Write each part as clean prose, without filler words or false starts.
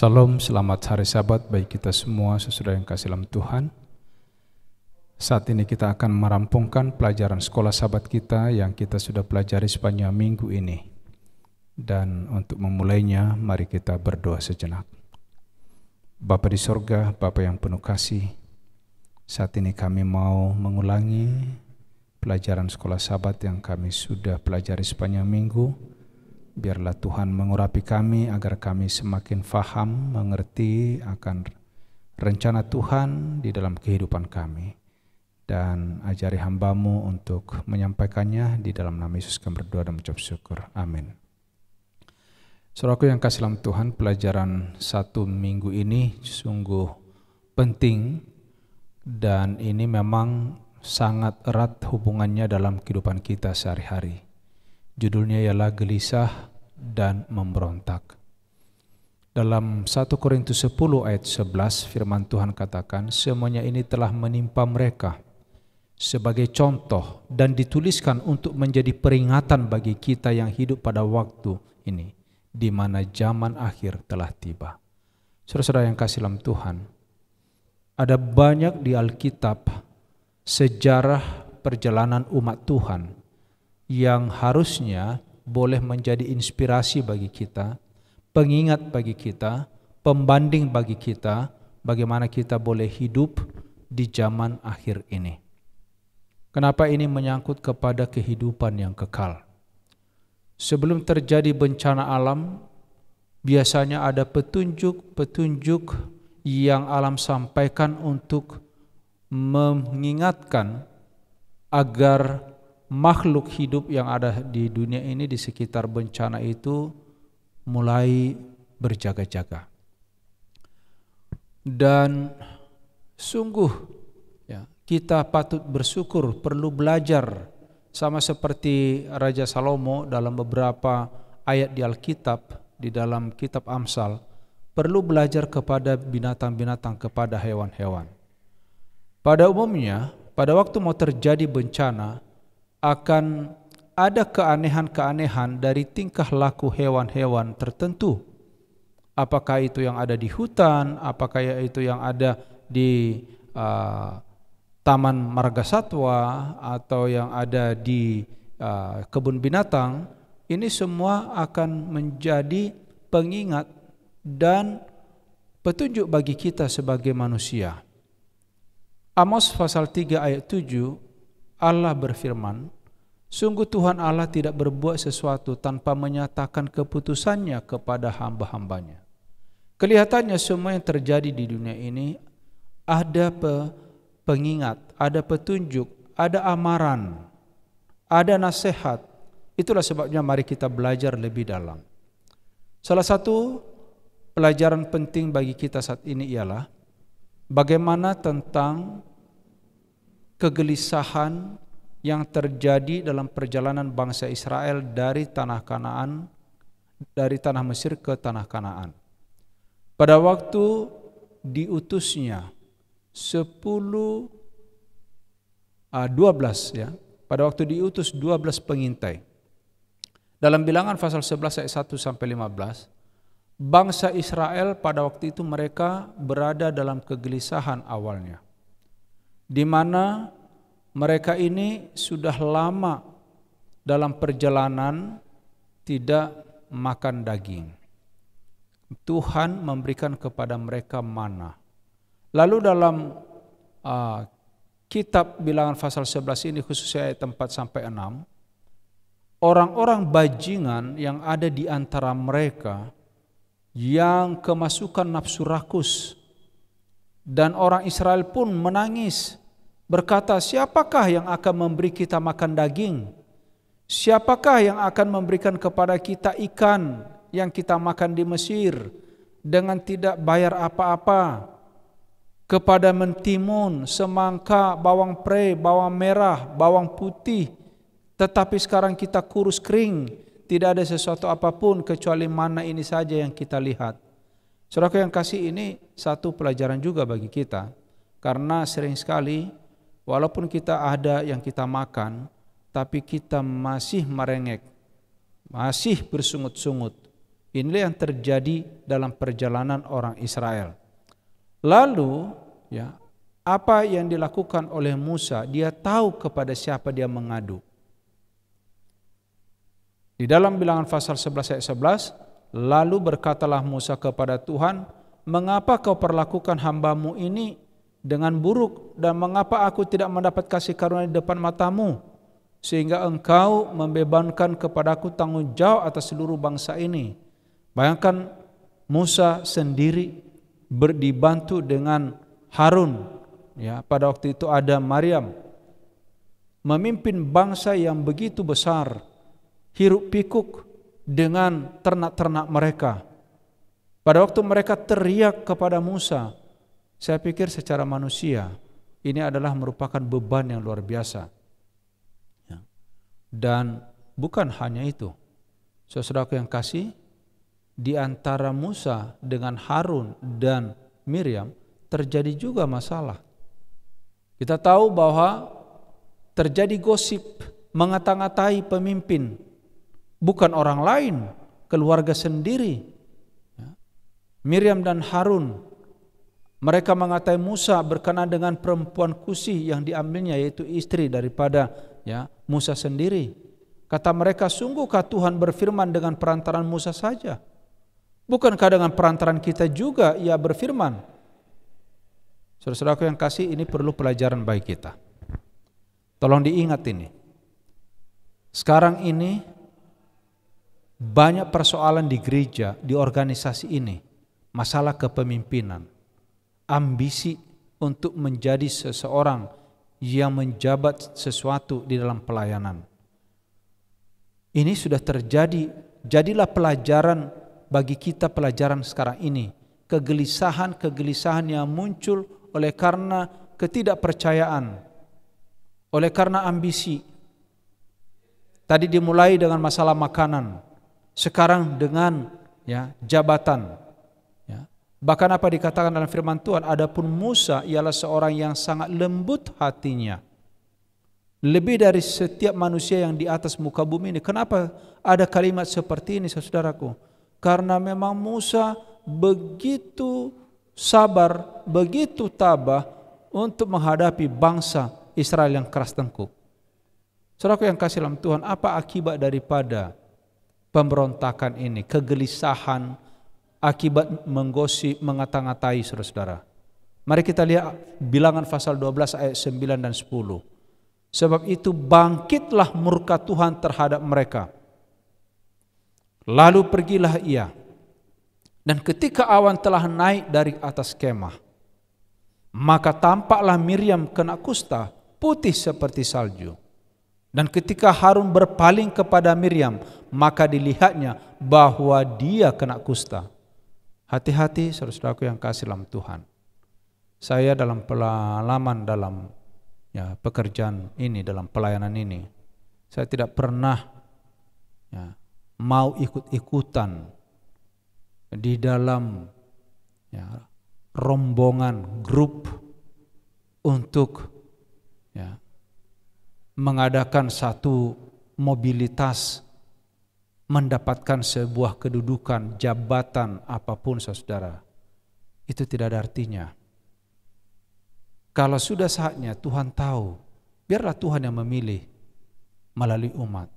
Salam, selamat hari Sabat bagi kita semua sesudah yang kasih dalam Tuhan. Saat ini kita akan merampungkan pelajaran sekolah Sabat kita yang kita sudah pelajari sepanjang minggu ini. Dan untuk memulainya, mari kita berdoa sejenak. Bapa di sorga, Bapa yang penuh kasih, saat ini kami mau mengulangi pelajaran sekolah Sabat yang kami sudah pelajari sepanjang minggu. Biarlah Tuhan mengurapi kami agar kami semakin faham, mengerti akan rencana Tuhan di dalam kehidupan kami. Dan ajari hamba-Mu untuk menyampaikannya di dalam nama Yesus kami berdoa dan mengucap syukur. Amin. Saudaraku yang kasih dalam Tuhan, pelajaran satu minggu ini sungguh penting dan ini memang sangat erat hubungannya dalam kehidupan kita sehari-hari. Judulnya ialah gelisah dan memberontak. Dalam 1 Korintus 10 ayat 11 firman Tuhan katakan, semuanya ini telah menimpa mereka sebagai contoh dan dituliskan untuk menjadi peringatan bagi kita yang hidup pada waktu ini, di mana zaman akhir telah tiba. Saudara-saudara yang kasih dalam Tuhan, ada banyak di Alkitab sejarah perjalanan umat Tuhan yang harusnya boleh menjadi inspirasi bagi kita, pengingat bagi kita, pembanding bagi kita, bagaimana kita boleh hidup di zaman akhir ini. Kenapa ini menyangkut kepada kehidupan yang kekal? Sebelum terjadi bencana alam, biasanya ada petunjuk-petunjuk yang alam sampaikan untuk mengingatkan agar makhluk hidup yang ada di dunia ini di sekitar bencana itu mulai berjaga-jaga. Dan sungguh ya, kita patut bersyukur, perlu belajar sama seperti Raja Salomo dalam beberapa ayat di Alkitab, di dalam kitab Amsal, perlu belajar kepada binatang-binatang, kepada hewan-hewan. Pada umumnya, pada waktu mau terjadi bencana, akan ada keanehan-keanehan dari tingkah laku hewan-hewan tertentu. Apakah itu yang ada di hutan, apakah itu yang ada di Taman Marga Satwa, atau yang ada di kebun binatang, ini semua akan menjadi pengingat dan petunjuk bagi kita sebagai manusia. Amos pasal 3 ayat 7, Allah berfirman, sungguh Tuhan Allah tidak berbuat sesuatu tanpa menyatakan keputusannya kepada hamba-hambanya. Kelihatannya semua yang terjadi di dunia ini ada pengingat, ada petunjuk, ada amaran, ada nasihat. Itulah sebabnya mari kita belajar lebih dalam. Salah satu pelajaran penting bagi kita saat ini ialah bagaimana tentang kegelisahan yang terjadi dalam perjalanan bangsa Israel dari tanah Kanaan, dari tanah Mesir ke tanah Kanaan. Pada waktu diutusnya 12 ya, pada waktu diutus 12 pengintai. Dalam Bilangan pasal 11 ayat 1 sampai 15, bangsa Israel pada waktu itu mereka berada dalam kegelisahan awalnya, di mana mereka ini sudah lama dalam perjalanan tidak makan daging. Tuhan memberikan kepada mereka mana. Lalu dalam kitab Bilangan pasal 11 ini khususnya ayat 4 sampai 6, orang-orang bajingan yang ada di antara mereka yang kemasukan nafsu rakus, dan orang Israel pun menangis berkata, siapakah yang akan memberi kita makan daging? Siapakah yang akan memberikan kepada kita ikan yang kita makan di Mesir dengan tidak bayar apa-apa? Kepada mentimun, semangka, bawang pre, bawang merah, bawang putih. Tetapi sekarang kita kurus kering, tidak ada sesuatu apapun kecuali mana ini saja yang kita lihat. Saudara yang kasih, ini satu pelajaran juga bagi kita, karena sering sekali walaupun kita ada yang kita makan, tapi kita masih merengek, masih bersungut-sungut, Inilah yang terjadi dalam perjalanan orang Israel. Lalu, ya, apa yang dilakukan oleh Musa? Dia tahu kepada siapa dia mengadu. Di dalam Bilangan pasal 11 ayat 11, lalu berkatalah Musa kepada Tuhan, mengapa kau perlakukan hambamu ini dengan buruk, dan mengapa aku tidak mendapat kasih karunia di depan matamu, sehingga engkau membebankan kepadaku tanggung jawab atas seluruh bangsa ini. Bayangkan Musa sendiri dibantu dengan Harun, ya, pada waktu itu ada Maryam, memimpin bangsa yang begitu besar, hiruk pikuk dengan ternak-ternak mereka. Pada waktu mereka teriak kepada Musa, saya pikir secara manusia ini adalah merupakan beban yang luar biasa. Dan bukan hanya itu, saudaraku yang kasih, di antara Musa dengan Harun dan Miriam terjadi juga masalah. Kita tahu bahwa terjadi gosip mengata-ngatai pemimpin, bukan orang lain, keluarga sendiri. Miriam dan Harun, mereka mengatai Musa berkenaan dengan perempuan Kusi yang diambilnya, yaitu istri daripada, ya, Musa sendiri. Kata mereka, sungguhkah Tuhan berfirman dengan perantaran Musa saja? Bukankah dengan perantaran kita juga ia berfirman? Saudara-saudaraku yang kasih, ini perlu pelajaran bagi kita. Tolong diingat ini. Sekarang ini banyak persoalan di gereja, di organisasi ini. Masalah kepemimpinan, ambisi untuk menjadi seseorang yang menjabat sesuatu di dalam pelayanan. Ini sudah terjadi. Jadilah pelajaran bagi kita, pelajaran sekarang ini. Kegelisahan-kegelisahan yang muncul oleh karena ketidakpercayaan, oleh karena ambisi. Tadi dimulai dengan masalah makanan, sekarang dengan, ya, jabatan. Ya. Bahkan apa dikatakan dalam firman Tuhan, adapun Musa ialah seorang yang sangat lembut hatinya, lebih dari setiap manusia yang di atas muka bumi ini. Kenapa ada kalimat seperti ini, saudaraku? Karena memang Musa begitu sabar, begitu tabah untuk menghadapi bangsa Israel yang keras tengkuk. Saudaraku yang kasih dalam Tuhan, apa akibat daripada pemberontakan ini? Kegelisahan, akibat menggosip, mengata-ngatai, saudara-saudara. Mari kita lihat Bilangan pasal 12 ayat 9 dan 10. Sebab itu bangkitlah murka Tuhan terhadap mereka. Lalu pergilah ia, dan ketika awan telah naik dari atas kemah, maka tampaklah Miriam kena kusta, putih seperti salju. Dan ketika Harun berpaling kepada Miriam, maka dilihatnya bahwa dia kena kusta. Hati-hati, saudara-saudaraku yang kasih dalam Tuhan. Saya dalam pengalaman dalam, ya, pekerjaan ini, dalam pelayanan ini, saya tidak pernah, ya, mau ikut-ikutan di dalam, ya, rombongan grup untuk, ya, mengadakan satu mobilitas, mendapatkan sebuah kedudukan, jabatan apapun, saudara. Itu tidak ada artinya. Kalau sudah saatnya, Tuhan tahu, biarlah Tuhan yang memilih melalui umat.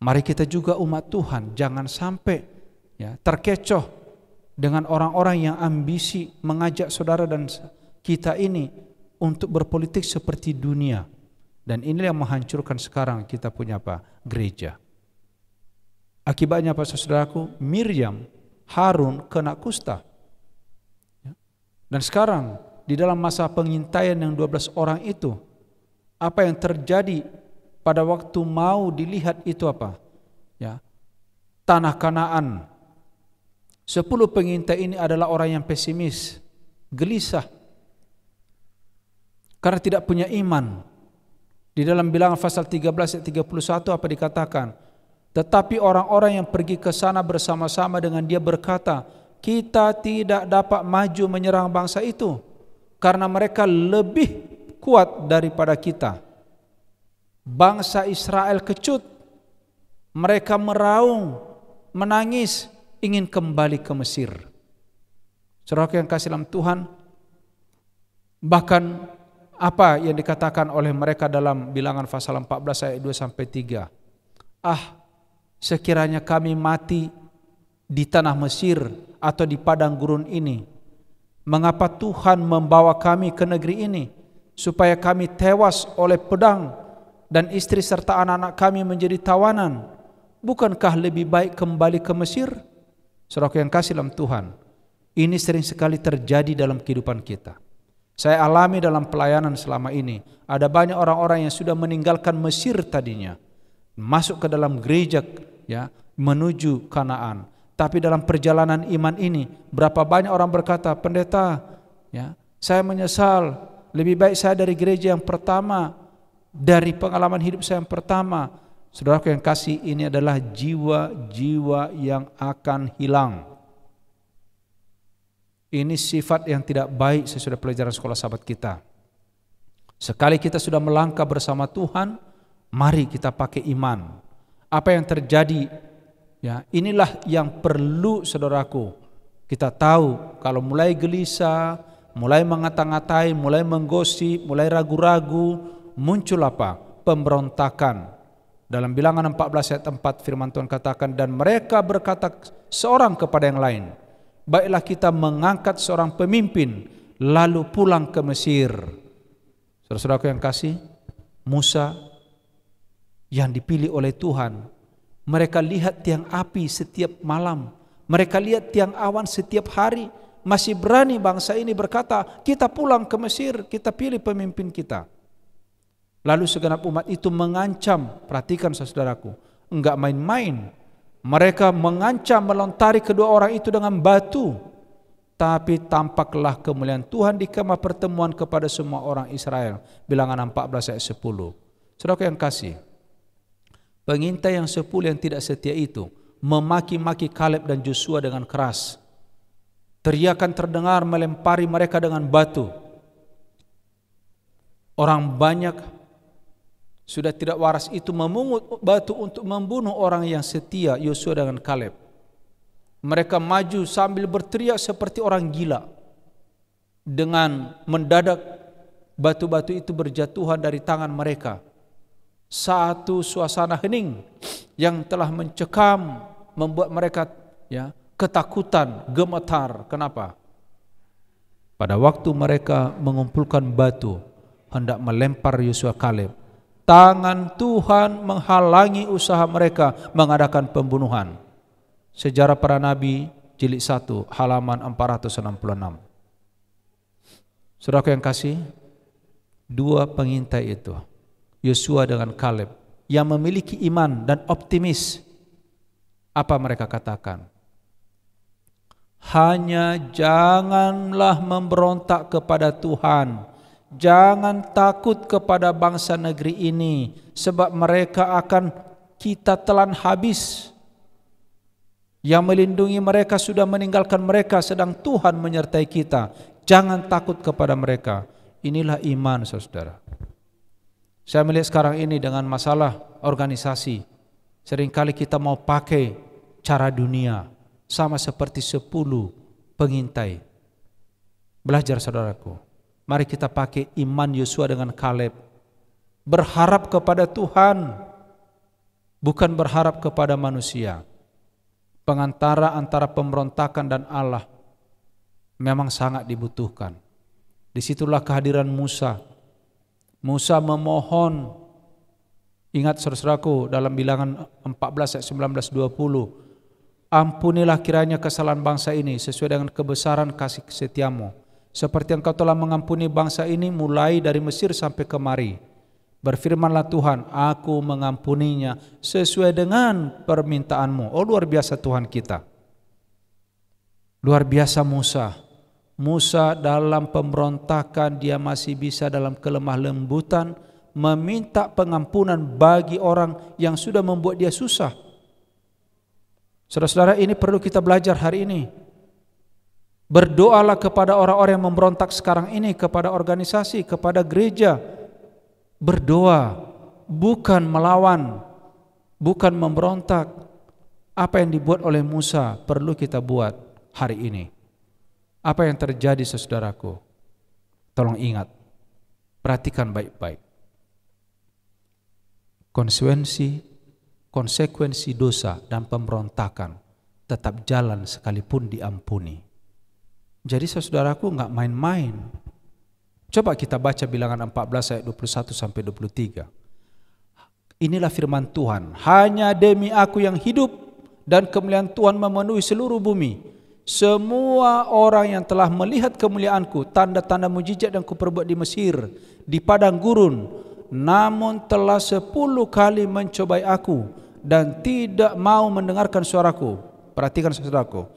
Mari kita juga umat Tuhan jangan sampai, ya, terkecoh dengan orang-orang yang ambisi mengajak saudara dan kita ini untuk berpolitik seperti dunia. Dan inilah yang menghancurkan sekarang kita punya apa? Gereja. Akibatnya apa, saudaraku? Miriam, Harun kena kusta. Dan sekarang di dalam masa pengintaian yang 12 orang itu, apa yang terjadi pada waktu mau dilihat itu apa? Ya, tanah Kanaan. 10 pengintai ini adalah orang yang pesimis, gelisah, karena tidak punya iman. Di dalam Bilangan pasal 13 ayat 31 apa dikatakan? Tetapi orang-orang yang pergi ke sana bersama-sama dengan dia berkata, kita tidak dapat maju menyerang bangsa itu, karena mereka lebih kuat daripada kita. Bangsa Israel kecut, mereka meraung, menangis, ingin kembali ke Mesir. Saudaraku yang kasih dalam Tuhan, bahkan apa yang dikatakan oleh mereka dalam Bilangan pasal 14 ayat 2-3. Sekiranya kami mati di tanah Mesir atau di padang gurun ini, mengapa Tuhan membawa kami ke negeri ini, supaya kami tewas oleh pedang dan istri serta anak-anak kami menjadi tawanan? Bukankah lebih baik kembali ke Mesir? Saudaraku yang kasih dalam Tuhan, ini sering sekali terjadi dalam kehidupan kita. Saya alami dalam pelayanan selama ini. Ada banyak orang-orang yang sudah meninggalkan Mesir tadinya, masuk ke dalam gereja, ya, menuju Kanaan. Tapi dalam perjalanan iman ini, berapa banyak orang berkata, pendeta, ya, saya menyesal. Lebih baik saya dari gereja yang pertama, dari pengalaman hidup saya yang pertama. Saudaraku yang kasih, ini adalah jiwa-jiwa yang akan hilang. Ini sifat yang tidak baik sesudah pelajaran sekolah sahabat kita. Sekali kita sudah melangkah bersama Tuhan, mari kita pakai iman. Apa yang terjadi, ya, inilah yang perlu saudaraku. Kita tahu kalau mulai gelisah, mulai mengata-ngatai, mulai menggosip, mulai ragu-ragu, muncul apa? Pemberontakan. Dalam Bilangan 14 ayat 4 firman Tuhan katakan, dan mereka berkata seorang kepada yang lain, baiklah kita mengangkat seorang pemimpin lalu pulang ke Mesir. Saudara-saudaraku yang kasih, Musa yang dipilih oleh Tuhan, mereka lihat tiang api setiap malam, mereka lihat tiang awan setiap hari, masih berani bangsa ini berkata, kita pulang ke Mesir, kita pilih pemimpin kita. Lalu segenap umat itu mengancam, perhatikan saudaraku, enggak main-main. Mereka mengancam melontari kedua orang itu dengan batu. Tapi tampaklah kemuliaan Tuhan di kemah pertemuan kepada semua orang Israel. Bilangan 14 ayat 10. Saudara yang kasih, pengintai yang 10 yang tidak setia itu memaki-maki Kaleb dan Joshua dengan keras. Teriakan terdengar melempari mereka dengan batu. Orang banyak sudah tidak waras itu memungut batu untuk membunuh orang yang setia, Yosua dengan Kaleb. Mereka maju sambil berteriak seperti orang gila. Dengan mendadak batu-batu itu berjatuhan dari tangan mereka. Satu suasana hening yang telah mencekam membuat mereka, ya, ketakutan, gemetar. Kenapa? Pada waktu mereka mengumpulkan batu hendak melempar Yosua Kaleb, tangan Tuhan menghalangi usaha mereka mengadakan pembunuhan. Sejarah Para Nabi jilid 1 halaman 466. Saudaraku yang kasih, dua pengintai itu, Yosua dengan Kaleb, yang memiliki iman dan optimis, apa mereka katakan? Hanya janganlah memberontak kepada Tuhan, jangan takut kepada bangsa negeri ini, sebab mereka akan kita telan habis. Yang melindungi mereka sudah meninggalkan mereka, sedang Tuhan menyertai kita. Jangan takut kepada mereka. Inilah iman, saudara. Saya melihat sekarang ini dengan masalah organisasi, seringkali kita mau pakai cara dunia, sama seperti 10 pengintai. Belajar saudaraku, mari kita pakai iman Yosua dengan Kaleb. Berharap kepada Tuhan, bukan berharap kepada manusia. Pengantara antara pemberontakan dan Allah memang sangat dibutuhkan. Disitulah kehadiran Musa. Musa memohon, ingat saudaraku dalam Bilangan 14 ayat 19-20, ampunilah kiranya kesalahan bangsa ini sesuai dengan kebesaran kasih setiamu, seperti engkau telah mengampuni bangsa ini mulai dari Mesir sampai kemari. Berfirmanlah Tuhan, aku mengampuninya sesuai dengan permintaanmu. Oh, luar biasa Tuhan kita. Luar biasa Musa. Musa dalam pemberontakan dia masih bisa dalam kelemah lembutan meminta pengampunan bagi orang yang sudah membuat dia susah. Saudara-saudara, ini perlu kita belajar hari ini. Berdoalah kepada orang-orang yang memberontak sekarang ini, kepada organisasi, kepada gereja. Berdoa, bukan melawan, bukan memberontak. Apa yang dibuat oleh Musa perlu kita buat hari ini. Apa yang terjadi saudaraku? Tolong ingat, perhatikan baik-baik. Konsekuensi dosa dan pemberontakan tetap jalan sekalipun diampuni. Jadi saudaraku nggak main-main. Coba kita baca Bilangan 14 ayat 21 sampai 23. Inilah firman Tuhan, hanya demi aku yang hidup dan kemuliaan Tuhan memenuhi seluruh bumi. Semua orang yang telah melihat kemuliaanku, tanda-tanda mujizat yang kuperbuat di Mesir, di padang gurun, namun telah 10 kali mencobai aku dan tidak mau mendengarkan suaraku. Perhatikan saudaraku,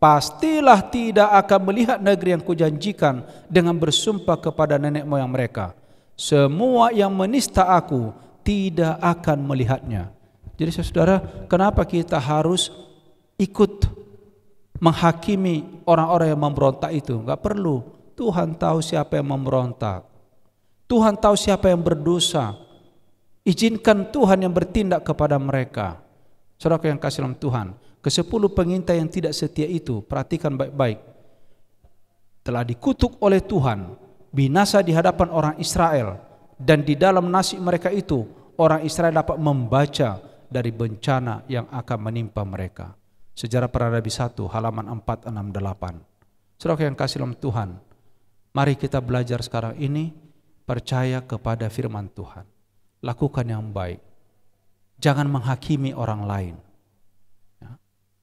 pastilah tidak akan melihat negeri yang kujanjikan dengan bersumpah kepada nenek moyang mereka. Semua yang menista aku tidak akan melihatnya. Jadi saudara, kenapa kita harus ikut menghakimi orang-orang yang memberontak itu? Enggak perlu. Tuhan tahu siapa yang memberontak. Tuhan tahu siapa yang berdosa. Izinkan Tuhan yang bertindak kepada mereka. Saudara yang kasih dalam Tuhan, ke-10 pengintai yang tidak setia itu, perhatikan baik-baik, telah dikutuk oleh Tuhan, binasa di hadapan orang Israel, dan di dalam nasib mereka itu orang Israel dapat membaca dari bencana yang akan menimpa mereka. Sejarah Para Nabi 1 halaman 468. Saudara yang kasih dalam Tuhan, mari kita belajar sekarang ini percaya kepada firman Tuhan. Lakukan yang baik. Jangan menghakimi orang lain.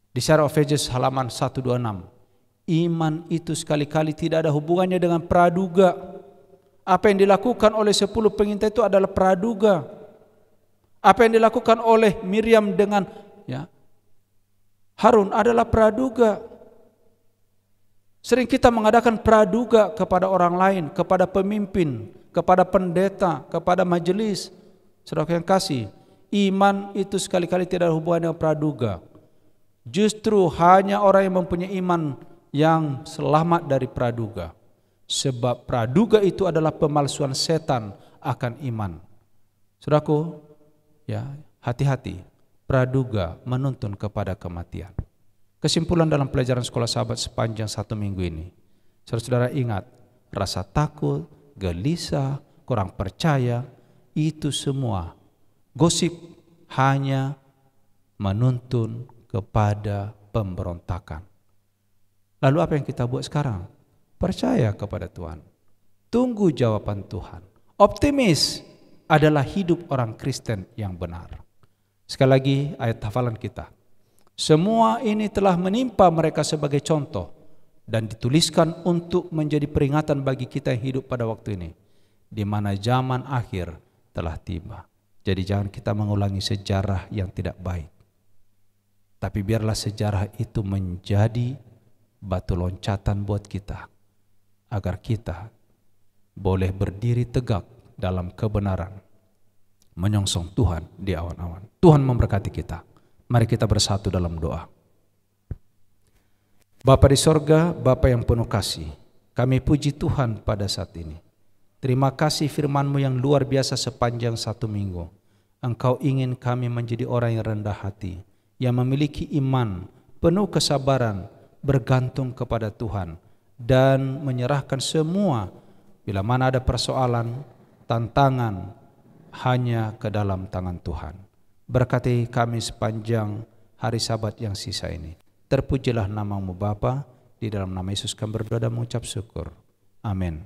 Di Syarah Efesus halaman 126, iman itu sekali-kali tidak ada hubungannya dengan praduga. Apa yang dilakukan oleh 10 pengintai itu adalah praduga. Apa yang dilakukan oleh Miriam dengan Harun adalah praduga. Sering kita mengadakan praduga kepada orang lain, kepada pemimpin, kepada pendeta, kepada majelis. Saudara yang kasih, iman itu sekali-kali tidak ada hubungan dengan praduga. Justru hanya orang yang mempunyai iman yang selamat dari praduga. Sebab praduga itu adalah pemalsuan setan akan iman. Saudaraku, hati-hati. Praduga menuntun kepada kematian. Kesimpulan dalam pelajaran sekolah sahabat sepanjang 1 minggu ini. Saudara-saudara ingat, rasa takut, gelisah, kurang percaya, itu semua gosip hanya menuntun kepada pemberontakan. Lalu apa yang kita buat sekarang? Percaya kepada Tuhan. Tunggu jawaban Tuhan. Optimis adalah hidup orang Kristen yang benar. Sekali lagi ayat hafalan kita. Semua ini telah menimpa mereka sebagai contoh dan dituliskan untuk menjadi peringatan bagi kita yang hidup pada waktu ini, di mana zaman akhir telah tiba. Jadi jangan kita mengulangi sejarah yang tidak baik. Tapi biarlah sejarah itu menjadi batu loncatan buat kita, agar kita boleh berdiri tegak dalam kebenaran, menyongsong Tuhan di awan-awan. Tuhan memberkati kita. Mari kita bersatu dalam doa. Bapa di sorga, Bapa yang penuh kasih, kami puji Tuhan pada saat ini. Terima kasih firman-Mu yang luar biasa sepanjang 1 minggu. Engkau ingin kami menjadi orang yang rendah hati, yang memiliki iman, penuh kesabaran, bergantung kepada Tuhan, dan menyerahkan semua bila mana ada persoalan, tantangan, hanya ke dalam tangan Tuhan. Berkati kami sepanjang hari Sabat yang sisa ini. Terpujilah nama-Mu Bapa, di dalam nama Yesus kami berdoa dan mengucap syukur. Amin.